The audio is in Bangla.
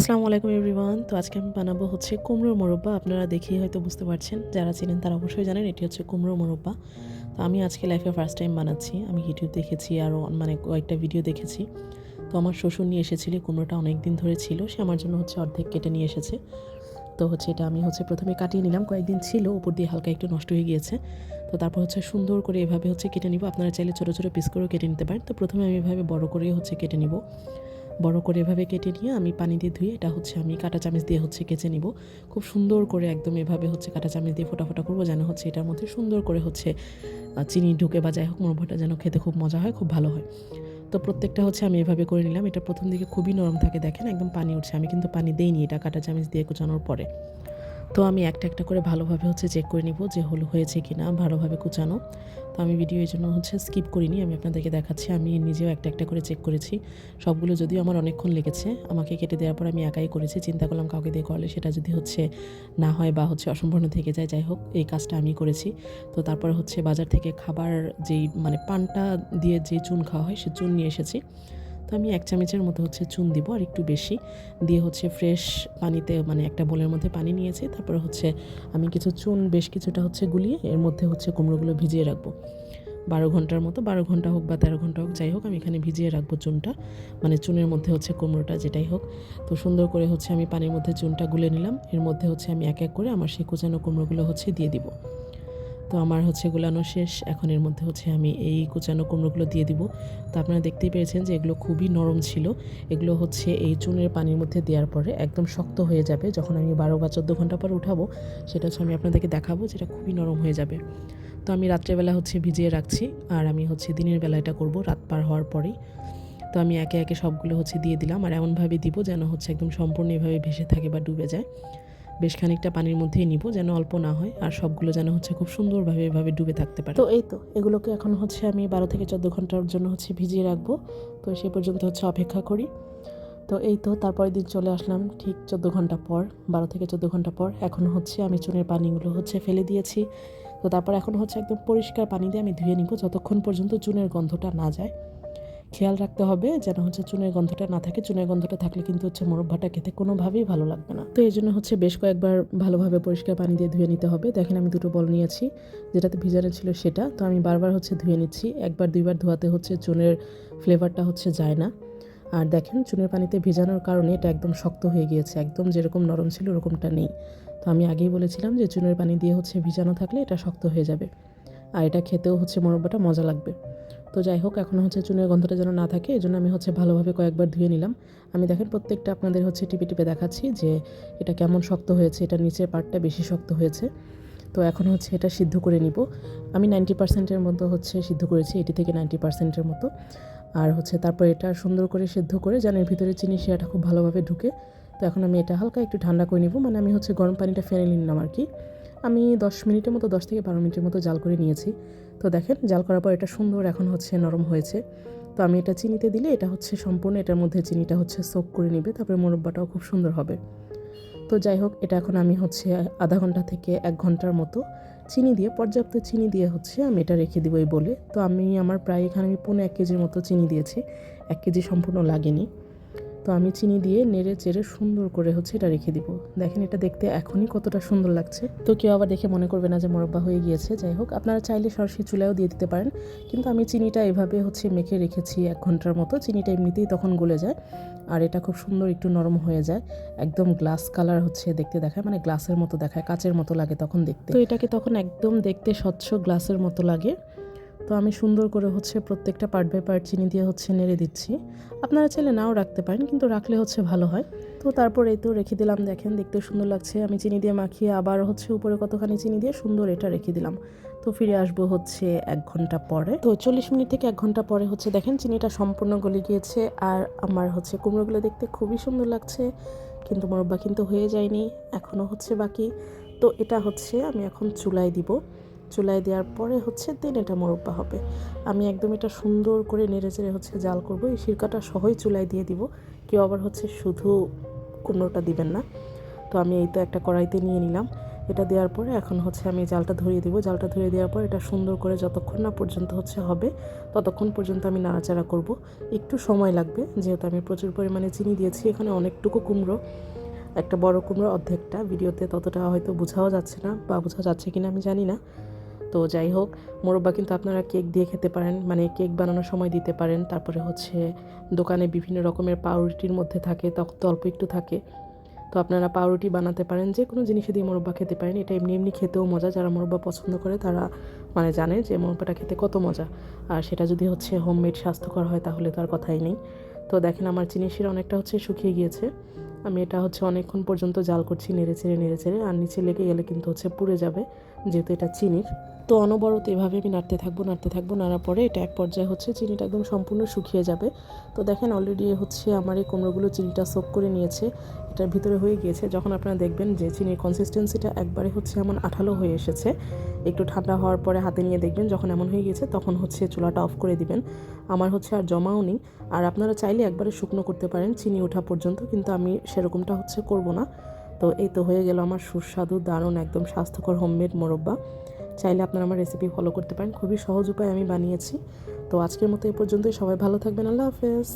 আসসালামু আলাইকুম এভরিওয়ান। তো আজকে আমি বানাবো হচ্ছে কুমড়োর মোরব্বা। আপনারা দেখেই হয়তো বুঝতে পারছেন, যারা চিনেন তারা অবশ্যই জানেন এটি হচ্ছে কুমড়োর মোরব্বা। তো আমি আজকে লাইফে ফার্স্ট টাইম বানাচ্ছি। আমি ইউটিউব দেখেছি, আরও কয়েকটা ভিডিও দেখেছি। তো আমার শ্বশুর নিয়ে এসেছিল, কুমড়োটা অনেক দিন ধরে ছিল, সে আমার জন্য হচ্ছে অর্ধেক কেটে নিয়ে এসেছে। তো হচ্ছে এটা আমি হচ্ছে প্রথমে কাটিয়ে নিলাম, কয়েকদিন ছিল, উপর দিয়ে হালকা একটু নষ্ট হয়ে গিয়েছে। তো তারপর হচ্ছে সুন্দর করে এভাবে হচ্ছে কেটে নিব। আপনারা চাইলে ছোটো ছোটো পিস করেও কেটে নিতে পারেন। তো প্রথমে আমি এভাবে বড় করে হচ্ছে কেটে নিব। বড় করে এভাবে কেটে নিয়ে আমি পানি দিয়ে ধুয়ে এটা হচ্ছে আমি কাঁটা চামচ দিয়ে হচ্ছে কেচে নিব। খুব সুন্দর করে একদম এভাবে হচ্ছে কাঁটা চামচ দিয়ে ফোটা ফোটা করবো, যেন হচ্ছে এটার মধ্যে সুন্দর করে হচ্ছে চিনি ঢুকে বা যাই হোক মোরব্বাটা যেন খেতে খুব মজা হয়, খুব ভালো হয়। তো প্রত্যেকটা হচ্ছে আমি এভাবে করে নিলাম। এটা প্রথম দিকে খুবই নরম থাকে, দেখেন একদম পানি উঠছে। আমি কিন্তু পানি দেইনি এটা কাঁটা চামচ দিয়ে কুচানোর পরে। তো আমি একটা একটা করে ভালোভাবে হচ্ছে চেক করে নিব যে হয়েছে কি না ভালোভাবে কুচানো। তো আমি ভিডিও এই জন্য হচ্ছে স্কিপ করিনি, আমি আপনাদেরকে দেখাচ্ছি। আমি নিজেও একটা একটা করে চেক করেছি সবগুলো, যদিও আমার অনেকক্ষণ লেগেছে। আমাকে কেটে দেওয়ার পর আমি একাই করেছি, চিন্তা করলাম কাউকে দিয়ে করলে সেটা যদি হচ্ছে না হয় বা হচ্ছে অসম্পূর্ণ থেকে যায়, যাই হোক এই কাজটা আমি করেছি। তো তারপরে হচ্ছে বাজার থেকে খাবার যেই পানটা দিয়ে যে চুন খাওয়া হয় সে চুন নিয়ে এসেছি। তো আমি 1 চামচের মতো হচ্ছে চুন দিব, আর একটু বেশি দিয়ে হচ্ছে ফ্রেশ পানিতে একটা বোলের মধ্যে পানি নিয়েছি। তারপরে হচ্ছে আমি কিছু চুন বেশ কিছুটা হচ্ছে গুলিয়ে এর মধ্যে হচ্ছে কুমড়োগুলো ভিজিয়ে রাখবো 12 ঘন্টার মতো। 12 ঘন্টা হোক বা 13 ঘন্টা হোক, যাই হোক আমি এখানে ভিজিয়ে রাখবো চুনটা, চুনের মধ্যে হচ্ছে কুমড়োটা যেটাই হোক। তো সুন্দর করে হচ্ছে আমি পানির মধ্যে চুনটা গুলে নিলাম। এর মধ্যে হচ্ছে আমি এক এক করে আমার সেই কুচানো কুমড়োগুলো হচ্ছে দিয়ে দিব। তো আমার হচ্ছে গোলানো শেষ। এখন এর মধ্যে হচ্ছে আমি এই কুচানো কুমড়োগুলো দিয়ে দিব। তো আপনারা দেখতেই পেরেছেন যে এগুলো খুবই নরম ছিল। এগুলো হচ্ছে এই চুনের পানির মধ্যে দেওয়ার পরে একদম শক্ত হয়ে যাবে। যখন আমি 12 বা 14 ঘন্টা পর উঠাবো, সেটা হচ্ছে আমি আপনাদেরকে দেখাবো, যেটা খুবই নরম হয়ে যাবে। তো আমি রাত্রেবেলা হচ্ছে ভিজিয়ে রাখছি, আর আমি হচ্ছে দিনের বেলা এটা করবো রাত পার হওয়ার পরেই। তো আমি একে একে সবগুলো হচ্ছে দিয়ে দিলাম, আর এমনভাবে দিব যেন হচ্ছে একদম সম্পূর্ণ এভাবে ভেসে থাকে বা ডুবে যায়। বেশ খানিকটা পানির মধ্যেই নিব, যেন অল্প না হয়, আর সবগুলো যেন হচ্ছে খুব সুন্দরভাবে এভাবে ডুবে থাকতে পারে। তো এই তো এগুলোকে এখন হচ্ছে আমি 12 থেকে 14 ঘন্টার জন্য হচ্ছে ভিজিয়ে রাখবো। তো সে পর্যন্ত হচ্ছে অপেক্ষা করি। তো এই তো তারপরের দিন চলে আসলাম ঠিক 14 ঘন্টা পর, 12 থেকে 14 ঘন্টা পর। এখন হচ্ছে আমি চুনের পানিগুলো হচ্ছে ফেলে দিয়েছি। তো তারপর এখন হচ্ছে একদম পরিষ্কার পানি দিয়ে আমি ধুয়ে নিব, যতক্ষণ পর্যন্ত চুনের গন্ধটা না যায়। খেয়াল রাখতে হবে যেন হচ্ছে চুনের গন্ধটা না থাকে। চুনের গন্ধটা থাকলে কিন্তু হচ্ছে মোরব্বাটা খেতে কোনোভাবেই ভালো লাগবে না। তো এই জন্য হচ্ছে বেশ কয়েকবার ভালোভাবে পরিষ্কার পানি দিয়ে ধুয়ে নিতে হবে। দেখেন আমি 2টো বল নিয়েছি, যেটাতে ভিজানো ছিল সেটা। তো আমি বারবার হচ্ছে ধুয়ে নিচ্ছি, একবার দুইবার ধোয়াতে হচ্ছে চুনের ফ্লেভারটা হচ্ছে যায় না। আর দেখেন চুনের পানিতে ভিজানোর কারণে এটা একদম শক্ত হয়ে গিয়েছে, একদম যেরকম নরম ছিল ওরকমটা নেই। তো আমি আগেই বলেছিলাম যে চুনের পানি দিয়ে হচ্ছে ভিজানো থাকলে এটা শক্ত হয়ে যাবে, আর এটা খেতেও হচ্ছে মোরব্বাটা মজা লাগবে। তো যাই হোক, এখন হচ্ছে চুনের গন্ধটা যেন না থাকে, এই জন্য আমি হচ্ছে ভালোভাবে কয়েকবার ধুয়ে নিলাম। আমি দেখেন প্রত্যেকটা আপনাদের হচ্ছে টিপে টিপে দেখাচ্ছি যে এটা কেমন শক্ত হয়েছে। এটা নিচের পার্টটা বেশি শক্ত হয়েছে। তো এখন হচ্ছে এটা সিদ্ধ করে নিব। আমি 90%-এর মতো হচ্ছে সিদ্ধ করেছি, 80 থেকে 90%-এর মতো। আর হচ্ছে তারপর এটা সুন্দর করে সিদ্ধ করে যেন এর ভিতরে চিনি শিরাটা খুব ভালোভাবে ঢুকে। তো এখন আমি এটা হালকা একটু ঠান্ডা করে নিব, আমি হচ্ছে গরম পানিটা ফেলে নিলাম আর কি। আমি 10 মিনিটের মতো, 10 থেকে 12 মিনিটের মতো জাল করে নিয়েছি। তো দেখেন জাল করার পর এটা সুন্দর এখন হচ্ছে নরম হয়েছে। তো আমি এটা চিনিতে দিলে এটা হচ্ছে সম্পূর্ণ এটার মধ্যে চিনিটা হচ্ছে সোক করে নিবে, তারপরে মোরব্বাটাও খুব সুন্দর হবে। তো যাই হোক, এটা এখন আমি হচ্ছে আধা ঘন্টা থেকে 1 ঘন্টার মতো চিনি দিয়ে, পর্যাপ্ত চিনি দিয়ে হচ্ছে আমি এটা রেখে দিব এই বলে। তো আমার প্রায় এখানে আমি 1.5 কেজির মতো চিনি দিয়েছি, 1 কেজি সম্পূর্ণ লাগেনি। তো আমি চিনি দিয়ে নেড়ে চেড়ে সুন্দর করে হচ্ছে এটা রেখে দিব। দেখেন এটা দেখতে এখনই কতটা সুন্দর লাগছে। তো কেউ আবার দেখে মনে করবে না যে মোরব্বা হয়ে গিয়েছে। যাই হোক, আপনারা চাইলে সরাসরি চুলায়ও দিয়ে দিতে পারেন, কিন্তু আমি চিনিটা এভাবে হচ্ছে মেখে রেখেছি 1 ঘন্টার মতো। চিনিটা এমনিতেই তখন গলে যায়, আর এটা খুব সুন্দর একটু নরম হয়ে যায়। একদম গ্লাস কালার হচ্ছে দেখতে দেখায়, গ্লাসের মতো দেখায়, কাচের মতো লাগে তখন দেখতে। তো এটাকে তখন একদম দেখতে স্বচ্ছ গ্লাসের মতো লাগে। তো আমি সুন্দর করে হচ্ছে প্রত্যেকটা পার্ট বাই পার্ট চিনি দিয়ে হচ্ছে নেড়ে দিচ্ছি। আপনারা চাইলে নাও রাখতে পারেন, কিন্তু রাখলে হচ্ছে ভালো হয়। তো তারপর এই তো রেখে দিলাম, দেখেন দেখতে সুন্দর লাগছে। আমি চিনি দিয়ে মাখিয়ে আবার হচ্ছে উপরে কতখানি চিনি দিয়ে সুন্দর এটা রেখে দিলাম। তো ফিরে আসবো হচ্ছে 1 ঘন্টা পরে। তো 40 মিনিট থেকে 1 ঘন্টা পরে হচ্ছে দেখেন চিনিটা সম্পূর্ণ গলে গিয়েছে, আর আমার হচ্ছে কুমড়োগুলো দেখতে খুবই সুন্দর লাগছে। কিন্তু মোরব্বা কিন্তু হয়ে যায়নি, এখনও হচ্ছে বাকি। তো এটা হচ্ছে আমি এখন চুলায় দিব। চুলায় দেওয়ার পরে হচ্ছে দেন এটা মোরব্বা হবে। আমি একদম এটা সুন্দর করে নেড়ে চেড়ে হচ্ছে জাল করবো। এই সিরকাটা সহই চুলায় দিয়ে দিব, কেউ আবার হচ্ছে শুধু কুমড়োটা দিবেন না। তো আমি এই তো একটা কড়াইতে নিয়ে নিলাম। এটা দেওয়ার পরে এখন হচ্ছে আমি জালটা ধরিয়ে দিব। জালটা ধরিয়ে দেওয়ার পর এটা সুন্দর করে যতক্ষণ না পর্যন্ত হচ্ছে হবে ততক্ষণ পর্যন্ত আমি নাড়াচাড়া করব। একটু সময় লাগবে যেহেতু আমি প্রচুর পরিমাণে চিনি দিয়েছি। এখানে অনেকটুকু কুমড়ো, একটা বড় কুমড়ো অর্ধেকটা, ভিডিওতে ততটা হয়তো বোঝাও যাচ্ছে না বা বোঝা যাচ্ছে কিনা আমি জানি না। তো যাই হোক, মোরব্বা কিন্তু আপনারা কেক দিয়ে খেতে পারেন, মানে কেক বানানোর সময় দিতে পারেন। তারপরে হচ্ছে দোকানে বিভিন্ন রকমের পাউরুটির মধ্যে থাকে, তখন তো অল্প একটু থাকে, তো আপনারা পাউরুটি বানাতে পারেন, যে কোনো জিনিসে দিয়ে মোরব্বা খেতে পারেন। এটা এমনি এমনি খেতেও মজা, যারা মোরব্বা পছন্দ করে তারা মানে জানে যে মোরব্বাটা খেতে কত মজা। আর সেটা যদি হচ্ছে হোমমেড স্বাস্থ্যকর হয় তাহলে তো আর কথাই নেই। তো দেখেন আমার চিনির শিরা অনেকটা হচ্ছে শুকিয়ে গিয়েছে। আমি এটা হচ্ছে অনেকক্ষণ পর্যন্ত জাল করছি, নেড়ে চেড়ে, আর নিচে লেগে গেলে কিন্তু হচ্ছে পুড়ে যাবে যেহেতু এটা চিনির। তো অনবরত এভাবে আমি নাড়তে থাকবো, নাড়ার পরে এটা এক পর্যায়ে হচ্ছে চিনিটা একদম সম্পূর্ণ শুকিয়ে যাবে। তো দেখেন অলরেডি হচ্ছে আমার এই কুমড়োগুলো চিনিটা সোক করে নিয়েছে, এটার ভিতরে হয়ে গিয়েছে। যখন আপনারা দেখবেন যে চিনির কনসিস্টেন্সিটা একবারে হচ্ছে এমন আঠালো হয়ে এসেছে, একটু ঠান্ডা হওয়ার পরে হাতে নিয়ে দেখবেন যখন এমন হয়ে গিয়েছে তখন হচ্ছে চুলাটা অফ করে দিবেন। আমার হচ্ছে আর জমাও নেই। আর আপনারা চাইলে একবারে শুকনো করতে পারেন চিনি ওঠা পর্যন্ত, কিন্তু আমি সেরকমটা হচ্ছে করব না। তো এই তো হয়ে গেল আমার সুস্বাদু দারুণ একদম স্বাস্থ্যকর হোমমেড মোরব্বা। চাইলে আপনারা আমার রেসিপি ফলো করতে পারেন, খুবই সহজ উপায়ে আমি বানিয়েছি। তো আজকের মতো এই পর্যন্তই, সবাই ভালো থাকবেন, আল্লাহ হাফেজ।